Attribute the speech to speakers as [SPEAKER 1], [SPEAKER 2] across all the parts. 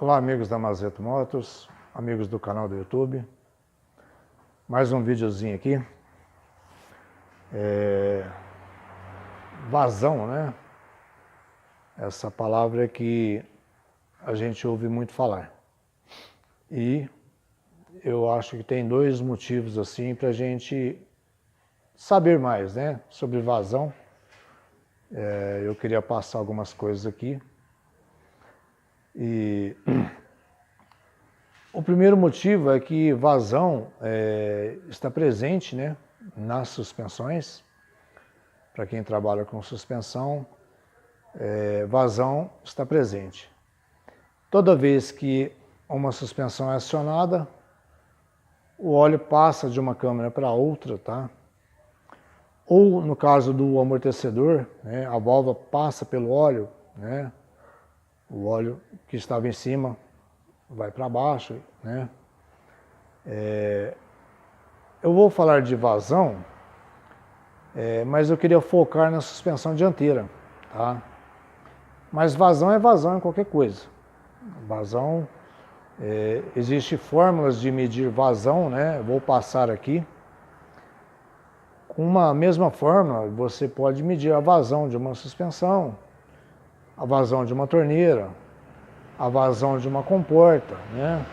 [SPEAKER 1] Olá, amigos da Mazeto Motos, amigos do canal do YouTube. Mais um videozinho aqui. Vazão, né? Essa palavra que a gente ouve muito falar. E eu acho que tem dois motivos assim para a gente saber mais, né, sobre vazão. Eu queria passar algumas coisas aqui. E o primeiro motivo é que vazão está presente, né, nas suspensões. Para quem trabalha com suspensão, vazão está presente. Toda vez que uma suspensão é acionada, o óleo passa de uma câmara para outra, tá? Ou no caso do amortecedor, né, a válvula passa pelo óleo, né? O óleo que estava em cima vai para baixo, né? Eu vou falar de vazão, mas eu queria focar na suspensão dianteira, tá? Mas vazão é vazão em qualquer coisa. Vazão, existe fórmulas de medir vazão, né? Vou passar aqui. Com uma mesma fórmula, você pode medir a vazão de uma suspensão, a vazão de uma torneira, a vazão de uma comporta, né?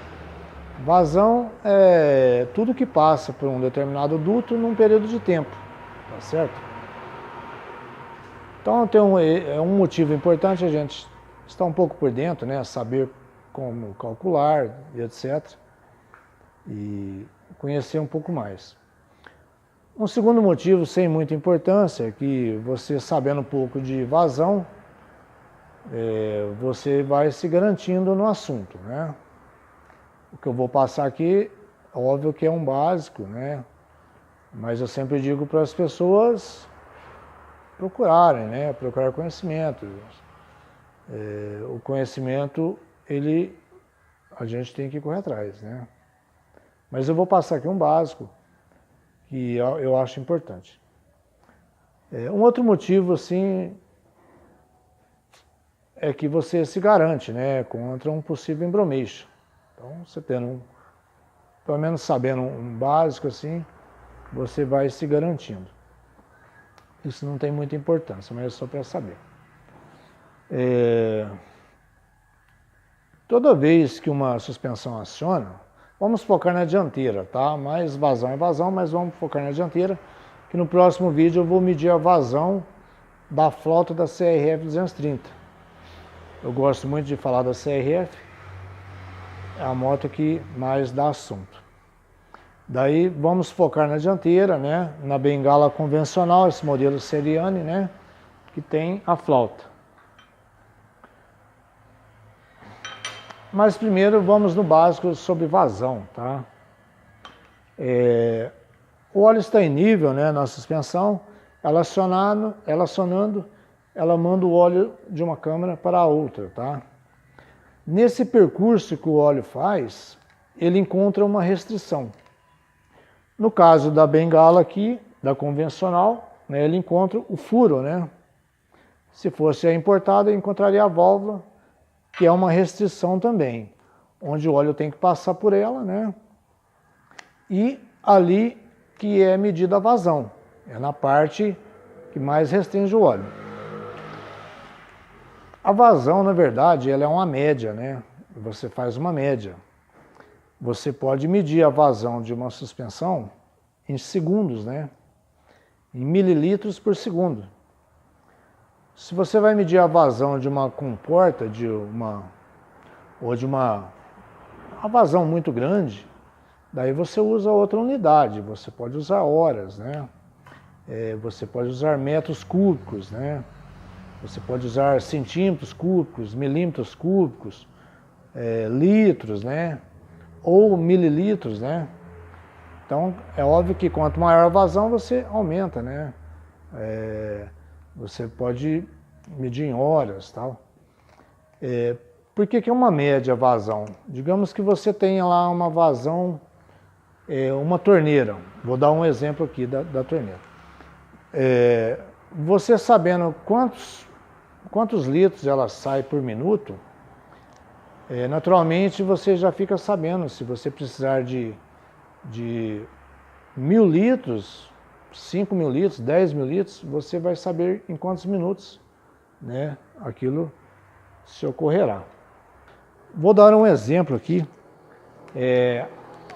[SPEAKER 1] Vazão é tudo que passa por um determinado duto num período de tempo, tá certo? Então tem um motivo importante a gente estar um pouco por dentro, né? Saber como calcular e etc. E conhecer um pouco mais. Um segundo motivo, sem muita importância, é que você sabendo um pouco de vazão, você vai se garantindo no assunto, né? O que eu vou passar aqui, óbvio que é um básico, né? Mas eu sempre digo para as pessoas procurarem, né? Procurar conhecimento. O conhecimento, a gente tem que correr atrás, né? Mas eu vou passar aqui um básico que eu acho importante. Um outro motivo, assim, é que você se garante, né, contra um possível embromation. Então, você tendo pelo menos sabendo um básico assim, você vai se garantindo. Isso não tem muita importância, mas é só para saber. Toda vez que uma suspensão aciona, vamos focar na dianteira, tá? Mais vazão é vazão, mas vamos focar na dianteira, que no próximo vídeo eu vou medir a vazão da flauta da CRF 230. Eu gosto muito de falar da CRF, é a moto que mais dá assunto. Daí vamos focar na dianteira, né? Na bengala convencional, esse modelo Seriane, né? Que tem a flauta. Mas primeiro vamos no básico sobre vazão, tá? O óleo está em nível, né, na suspensão, ela acionando, ela manda o óleo de uma câmara para a outra, tá? Nesse percurso que o óleo faz, ele encontra uma restrição. No caso da bengala aqui, da convencional, né, ele encontra o furo, né? Se fosse a importada, ele encontraria a válvula, que é uma restrição também, onde o óleo tem que passar por ela, né? E ali que é medida a vazão, é na parte que mais restringe o óleo. A vazão, na verdade, ela é uma média, né? Você faz uma média. Você pode medir a vazão de uma suspensão em segundos, né? Em mililitros por segundo. Se você vai medir a vazão de uma comporta, uma vazão muito grande, daí você usa outra unidade, você pode usar horas, né? Você pode usar metros cúbicos, né? Você pode usar centímetros cúbicos, milímetros cúbicos, litros, né? Ou mililitros, né? Então, é óbvio que quanto maior a vazão, você aumenta, né? Você pode medir em horas, tal. Por que é uma média vazão? Digamos que você tenha lá uma vazão, uma torneira. Vou dar um exemplo aqui da torneira. Você sabendo quantos litros ela sai por minuto, Naturalmente você já fica sabendo, se você precisar de 1.000 litros, 5.000 litros, 10.000 litros, você vai saber em quantos minutos, né, aquilo se ocorrerá. Vou dar um exemplo aqui.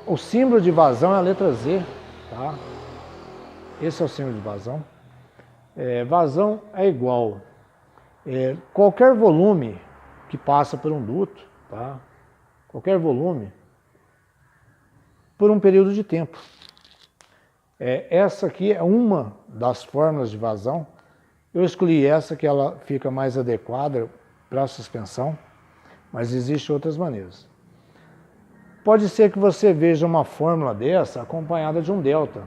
[SPEAKER 1] O símbolo de vazão é a letra Z, tá? Esse é o símbolo de vazão. Vazão é igual qualquer volume que passa por um duto, tá? Qualquer volume por um período de tempo. Essa aqui é uma das fórmulas de vazão. Eu escolhi essa que ela fica mais adequada para a suspensão, mas existem outras maneiras. Pode ser que você veja uma fórmula dessa acompanhada de um delta.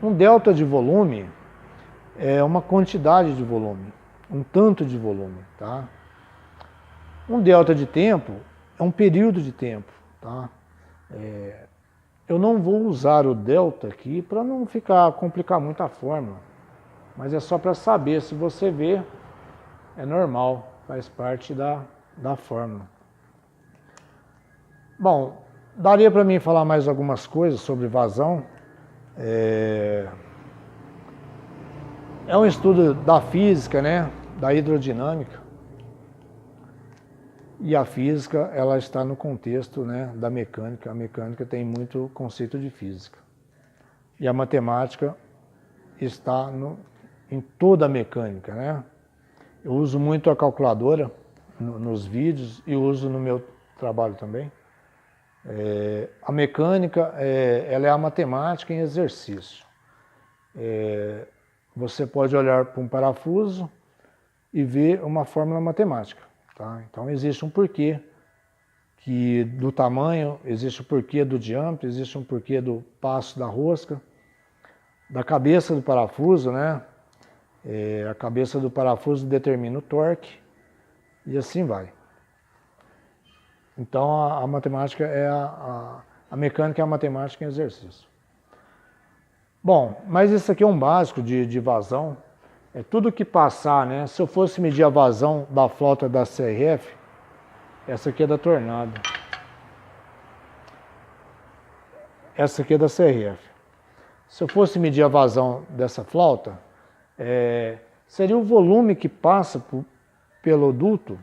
[SPEAKER 1] Um delta de volume é uma quantidade de volume, um tanto de volume, tá? Um delta de tempo é um período de tempo, tá? Eu não vou usar o delta aqui para não complicar muito a fórmula, mas é só para saber, se você vê, é normal, faz parte da fórmula. Bom, daria para mim falar mais algumas coisas sobre vazão. É um estudo da física, né, da hidrodinâmica. E a física, ela está no contexto, né, da mecânica. A mecânica tem muito conceito de física. E a matemática está em toda a mecânica, né? Eu uso muito a calculadora nos vídeos e uso no meu trabalho também. A mecânica, ela é a matemática em exercício. Você pode olhar para um parafuso e ver uma fórmula matemática. Tá? Então existe um porquê do tamanho, existe um porquê do diâmetro, existe um porquê do passo da rosca, da cabeça do parafuso, né? A cabeça do parafuso determina o torque e assim vai. Então a matemática a mecânica é a matemática em exercício. Bom, mas isso aqui é um básico de vazão. Tudo que passar, né? Se eu fosse medir a vazão da flauta da CRF, essa aqui é da Tornado. Essa aqui é da CRF. Se eu fosse medir a vazão dessa flauta, seria o volume que passa pelo duto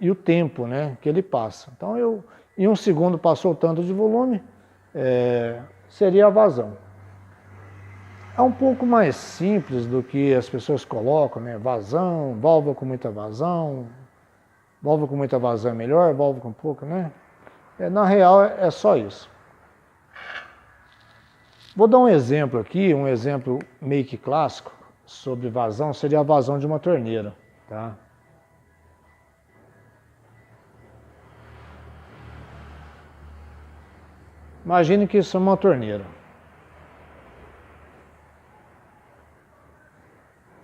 [SPEAKER 1] e o tempo, né, que ele passa. Então, em um segundo passou tanto de volume, seria a vazão. É um pouco mais simples do que as pessoas colocam, né? Vazão, válvula com muita vazão, válvula com muita vazão é melhor, válvula com pouca, né? Na real é só isso. Vou dar um exemplo aqui, um exemplo meio que clássico sobre vazão, seria a vazão de uma torneira, tá? Imagine que isso é uma torneira.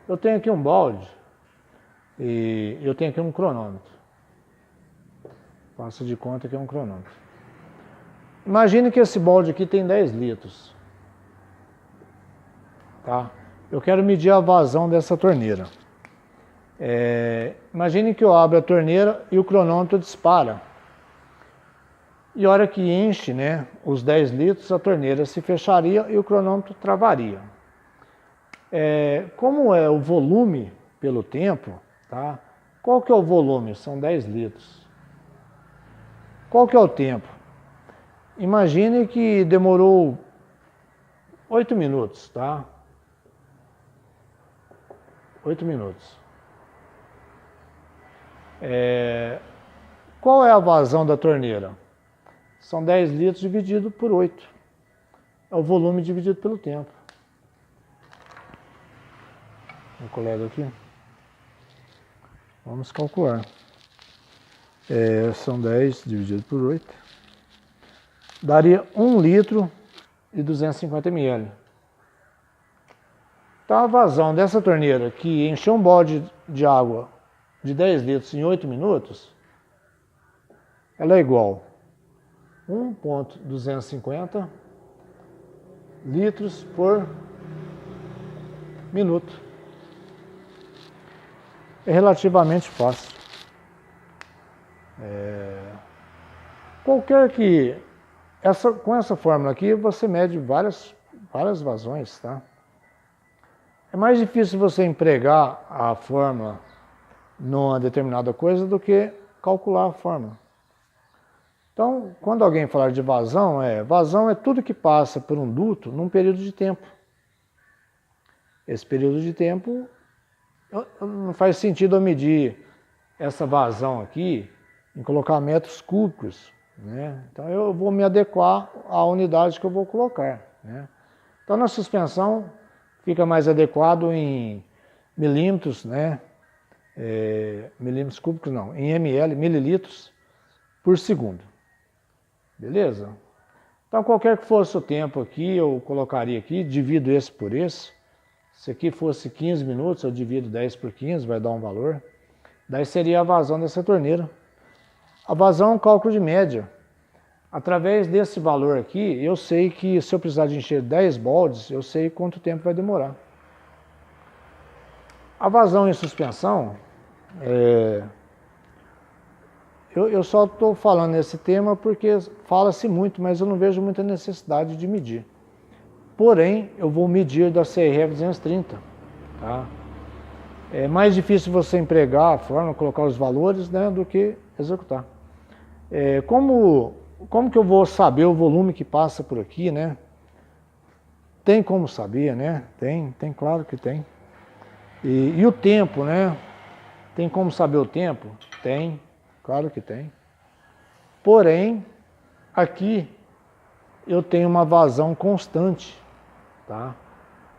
[SPEAKER 1] Eu tenho aqui um balde e eu tenho aqui um cronômetro. Faço de conta que é um cronômetro. Imagine que esse balde aqui tem 10 litros. Tá? Eu quero medir a vazão dessa torneira. Imagine que eu abro a torneira e o cronômetro dispara. E a hora que enche, né, os 10 litros, a torneira se fecharia e o cronômetro travaria. Como é o volume pelo tempo, tá? Qual que é o volume? São 10 litros. Qual que é o tempo? Imagine que demorou 8 minutos, tá? 8 minutos. Qual é a vazão da torneira? São 10 litros dividido por 8. É o volume dividido pelo tempo. Um colega aqui. Vamos calcular. São 10 dividido por 8. Daria 1 litro e 250 ml. Então a vazão dessa torneira que encheu um balde de água de 10 litros em 8 minutos, ela é igual a 1,250 litros por minuto. é relativamente fácil. Com essa fórmula aqui, você mede várias vazões, tá? É mais difícil você empregar a fórmula numa determinada coisa do que calcular a fórmula. Então, quando alguém falar de vazão é tudo que passa por um duto num período de tempo. Esse período de tempo, não faz sentido eu medir essa vazão aqui em colocar metros cúbicos, né? Então eu vou me adequar à unidade que eu vou colocar, né? Então na suspensão fica mais adequado em milímetros, né? Milímetros cúbicos não, em ml, mililitros por segundo. Beleza? Então qualquer que fosse o tempo aqui, eu colocaria aqui, divido esse por esse. Se aqui fosse 15 minutos, eu divido 10 por 15, vai dar um valor. Daí seria a vazão dessa torneira. A vazão é um cálculo de média. Através desse valor aqui, eu sei que se eu precisar de encher 10 baldes, eu sei quanto tempo vai demorar. A vazão em suspensão, eu só estou falando nesse tema porque fala-se muito, mas eu não vejo muita necessidade de medir. Porém, eu vou medir da CRF 230. Tá? É mais difícil você empregar a fórmula, colocar os valores, né, do que executar. Como que eu vou saber o volume que passa por aqui, né? Tem como saber, né? Tem, claro que tem. E o tempo, né? Tem como saber o tempo? Tem, claro que tem. Porém, aqui eu tenho uma vazão constante, tá?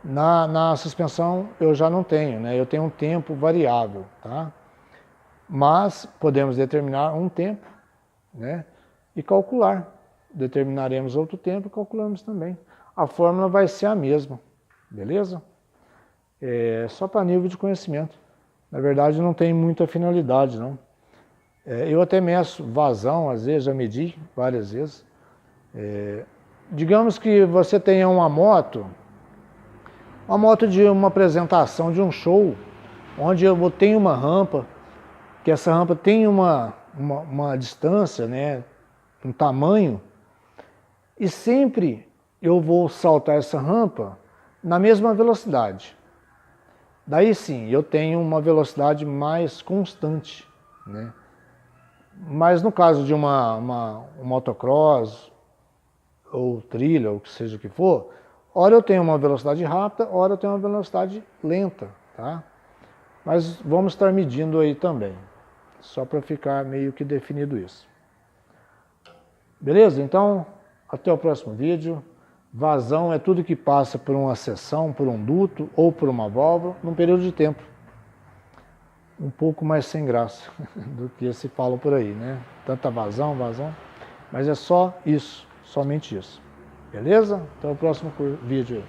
[SPEAKER 1] Na suspensão eu já não tenho, né? Eu tenho um tempo variável, tá? Mas podemos determinar um tempo, né? E calcular. Determinaremos outro tempo e calculamos também. A fórmula vai ser a mesma, beleza? Só para nível de conhecimento. Na verdade não tem muita finalidade, não. Eu até meço vazão, às vezes, já medi várias vezes. Digamos que você tenha uma moto de uma apresentação, de um show, onde eu tenho uma rampa, que essa rampa tem uma distância, né, um tamanho, e sempre eu vou saltar essa rampa na mesma velocidade. Daí sim, eu tenho uma velocidade mais constante, né? Mas no caso de um motocross, ou trilha, ou que seja o que for, ora eu tenho uma velocidade rápida, ora eu tenho uma velocidade lenta, tá? Mas vamos estar medindo aí também, só para ficar meio que definido isso. Beleza? Então, até o próximo vídeo. Vazão é tudo que passa por uma seção, por um duto ou por uma válvula, num período de tempo. Um pouco mais sem graça do que se fala por aí, né? Tanta vazão, mas é só isso, somente isso. Beleza? Até o próximo vídeo aí.